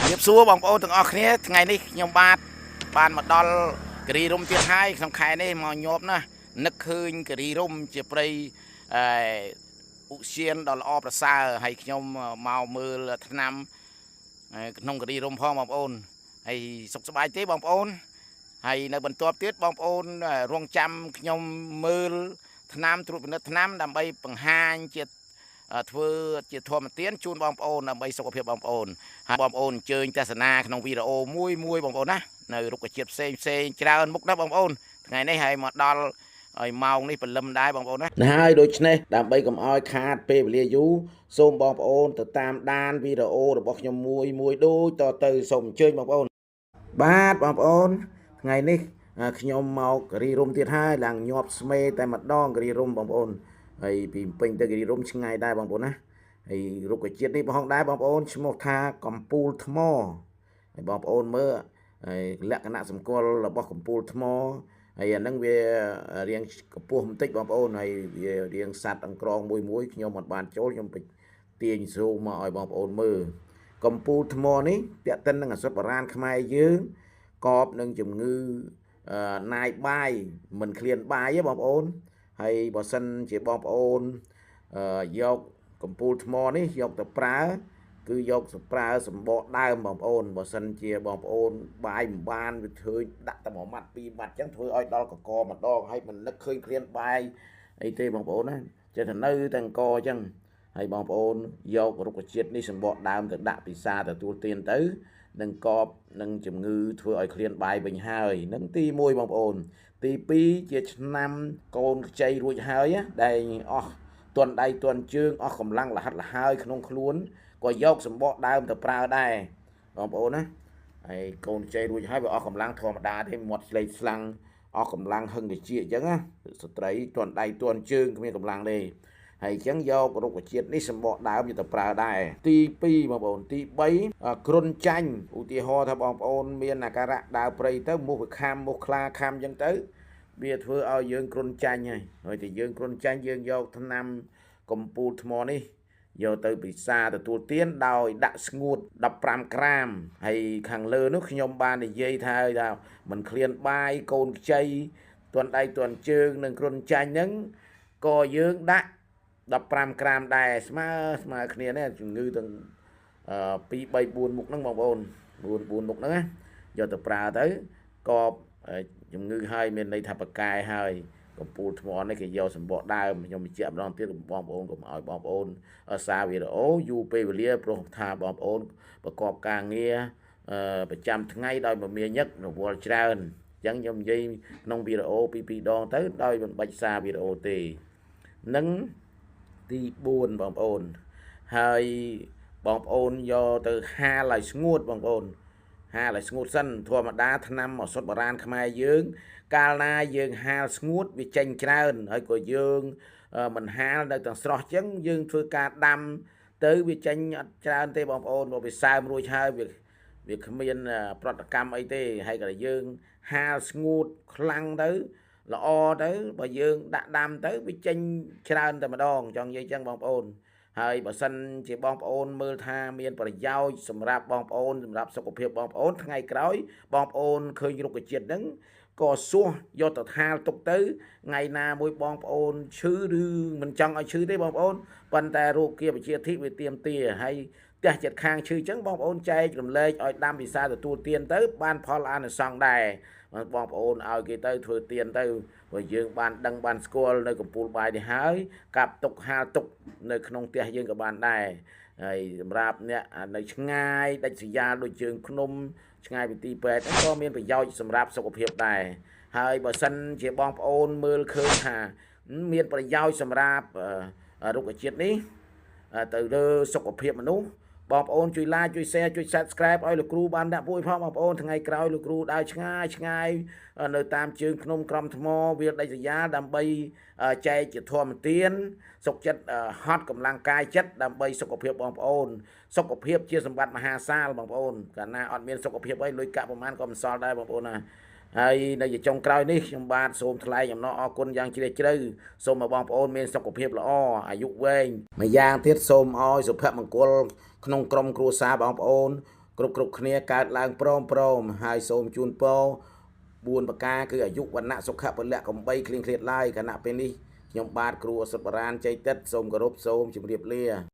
Nghiệp xua bóng ôn từng ở khné ngàyនេះខ្ញុំបានមកដល់គិរីរំទៀតហើយក្នុងខែនេះមកញាប់ណានឹកឃើញគិរីរំជាព្រៃអឺឧសៀនដ៏ល្អប្រសើរហើយខ្ញុំមកមើលឆ្នាំក្នុងគិរីរំផងបងប្អូនហើយសុខសប្បាយទេបងប្អូនហើយនៅបន្ទាប់ទៀតបងប្អូនរងចាំខ្ញុំមើលឆ្នាំត្រួតពិនិត្យឆ្នាំដើម្បីបង្ហាញជាធ្វើជាធម្មទានជូនបងប្អូនដើម្បីសុខភាពបងប្អូនហើយបងប្អូនអញ្ជើញទស្សនាក្នុងវីដេអូមួយបងប្អូនណានៅរុក្ខជាតិផ្សេងច្រើនមុខណាបងប្អូនថ្ងៃនេះហើយមកដល់ហើយម៉ោងនេះព្រលឹមដែរបងប្អូនណាហើយដូច្នេះដើម្បីកុំឲ្យខាតពេលវេលាយូរសូមបងប្អូនទៅតាមដានវីដេអូរបស់ខ្ញុំមួយដូចតទៅសូមអញ្ជើញបងប្អូនបាទបងប្អូនថ្ងៃនេះខ្ញុំមកគិរីរំទៀតហើយឡើងញាប់ស្មេតែម្ដងគិរីរំបងប្អូនហើយពីពេញទៅគិរីរំឆ្ងាយដែរបងប្អូនណាហើយរុក្ខជាតិនេះផងដែរបងប្អូនឈ្មោះថាកំពូលថ្មហើយបងប្អូនមើលហើយលក្ខណៈសម្គាល់របស់កំពូលថ្មហើយអាហ្នឹងវារៀងកម្ពស់បន្តិចបងប្អូនហើយវារៀងសัตว์អង្ក្រងមួយខ្ញុំអត់បានចូលខ្ញុំទាញស៊ូមមកឲ្យបងប្អូនមើលកំពូលថ្មនេះតាក់ទិននឹងអសត់បុរាណខ្មែរយើងកបនឹងជំងឺណាយបាយមិនឃ្លានបាយទេបងប្អូនហើយបើសិនជាបងប្អូនយកកំពូលថ្មនេះយកទៅប្រើគឺយកទៅប្រើសម្បកដើមបងប្អូនបើសិនជាបងប្អូនបាយមិនបានវាធ្វើដាក់តែមួយម៉ាត់ពីរម៉ាត់អញ្ចឹងធ្វើឲ្យដល់កកម្ដងហើយមិននឹកឃើញឃ្លានបាយអីទេបងប្អូនណាចេះតែនៅតែអង្គអញ្ចឹងហើយបងប្អូនយករុក្ខជាតិនេះសម្បកដើមទៅដាក់ពិសាទទួលទានទៅនឹងកបនឹងជំងឺធ្វើឲ្យឃ្លានបាយវិញហើយនឹងទី1បងប្អូនទី2ជាឆ្នាំកូនខ្ចីរួចហើយដែលអស់ទន់ដៃទន់ជើងអស់កម្លាំងលះហើយក្នុងខ្លួនក៏យកសម្បកដើមទៅប្រើដែរបងប្អូនណាហើយកូនខ្ចីរួចហើយវាអស់កម្លាំងធម្មតាទេមាត់ស្លេកស្លាំងអស់កម្លាំងហឹងតិចអញ្ចឹងណាស្ត្រីទន់ដៃទន់ជើងគ្មានកម្លាំងទេហើយអញ្ចឹងយករុក្ខជាតិនេះសម្បកដើមយកទៅប្រើដែរទី2បងប្អូនទី3គ្រុនចាញ់ឧទាហរណ៍ថាបងប្អូនមានអាការៈដើរព្រៃទៅមុខវាខាំមុខខ្លាខាំអញ្ចឹងទៅវាធ្វើឲ្យយើងគ្រុនចាញ់ហើយតែយើងគ្រុនចាញ់យើងយកថ្នាំកំពូលថ្មនេះយកទៅពិសាទទួលទានដោយដាក់ស្ងួត15ក្រាមហើយខាងលើនោះខ្ញុំបាននិយាយថាមិនឃ្លានបាយកូនខ្ចីទន់ដៃទន់ជើងនិងគ្រុនចាញ់ហ្នឹងក៏យើងដាក់15ក្រាមដែរស្មើគ្នានេះជំងឺទាំង2 3 4មុខហ្នឹងបងប្អូន4មុខហ្នឹងណាយកទៅប្រើទៅក៏ជំងឺហើយមានន័យថាបកែហើយកំពូលថ្មនេះគេយកសម្បកដើមខ្ញុំបញ្ជាក់ម្ដងទៀតបងប្អូនកុំឲ្យបងប្អូនសារវីដេអូយូរពេលវេលាព្រោះថាបងប្អូនប្រកបការងារប្រចាំថ្ងៃដោយមមាញឹករវល់ច្រើនអញ្ចឹងខ្ញុំនិយាយក្នុងវីដេអូពីរដងទៅដោយមិនបាច់សារវីដេអូទេនឹងទី4បងប្អូនហើយបងប្អូនយកទៅហាលឲ្យស្ងួតបងប្អូនហាលឲ្យស្ងួតសិនធម្មតាថ្នាំឱសថបុរាណខ្មែរយើងកាលណាយើងហាលស្ងួតវាចេញច្រើនហើយក៏យើងមិនហាលនៅទាំងស្រស់ចឹងយើងធ្វើការដាំទៅវាចេញអត់ច្រើនទេបងប្អូនបើវាសើមរួចហើយវាគ្មានប្រតិកម្មអីទេហើយក៏យើងហាលស្ងួតខ្លាំងទៅល្អទៅបើយើងដាក់ដាំទៅវាចេញច្រើនតែម្ដងចង់និយាយចឹងបងប្អូនហើយបើសិនជាបងប្អូនមើលថាមានប្រយោជន៍សម្រាប់បងប្អូនសម្រាប់សុខភាពបងប្អូនថ្ងៃក្រោយបងប្អូនឃើញរុក្ខជាតិហ្នឹងក៏សួសយកទៅហាលទុកទៅថ្ងៃណាមួយបងប្អូនឈឺឬមិនចង់ឲ្យឈឺទេបងប្អូនប៉ុន្តែរោគគាបជាធិវាទាមទារហើយផ្ទះចិត្តខាងឈឺចឹងបងប្អូនចែករំលែកឲ្យដាំពិសាទទួលទានទៅបានផលអានិសង្សដែរបងប្អូនឲ្យគេទៅធ្វើទានទៅព្រោះយើងបានដឹងបានស្គាល់នៅកំពូលបាយនេះហើយកាប់ទុកហាលទុកនៅក្នុងផ្ទះយើងក៏បានដែរហើយសម្រាប់អ្នកនៅឆ្ងាយដាច់ស្រយាលដូចជើងភ្នំឆ្ងាយពីទីពេទ្យក៏មានប្រយោជន៍សម្រាប់សុខភាពដែរហើយបើសិនជាបងប្អូនមើលឃើញថាមានប្រយោជន៍សម្រាប់រុក្ខជាតិនេះទៅលើសុខភាពមនុស្សបងប្អូនជួយ like ជួយ share ជួយ subscribe ឲ្យលោកគ្រូបានដាក់ពួយផងបងប្អូនថ្ងៃក្រោយលោកគ្រូដើរឆ្ងាយនៅតាមជើងភ្នំក្រំថ្មវាលដាច់ស្រយាលដើម្បីចែកជាធម្មទានសុខចិត្តហត់កម្លាំងកាយចិត្តដើម្បីសុខភាពបងប្អូនសុខភាពជាសម្បត្តិមហាសាលបងប្អូនកាលណាអត់មានសុខភាពអីលុយកាក់ប្រមាណក៏មិនសល់ដែរបងប្អូនណាហើយនៅចុងក្រោយនេះខ្ញុំបាទសូមថ្លែងអំណរអគុណយ៉ាងជ្រាលជ្រៅសូមឲ្យបងប្អូនមានសុខភាពល្អអាយុវែងម្យ៉ាងទៀតសូមឲ្យសុភមង្គលក្នុងក្រុមគ្រួសារបងប្អូន គ្រប់គ្នាកើតឡើងព្រមហើយសូមជូនពរ4ប្រការគឺអាយុវណ្ណៈសុខៈពលៈកំបីគ្លៀងគ្លាតឡើយគណៈពេលនេះខ្ញុំបាទគ្រូអសុតបរានជ័យតិតសូមគោរពសូមជម្រាបលា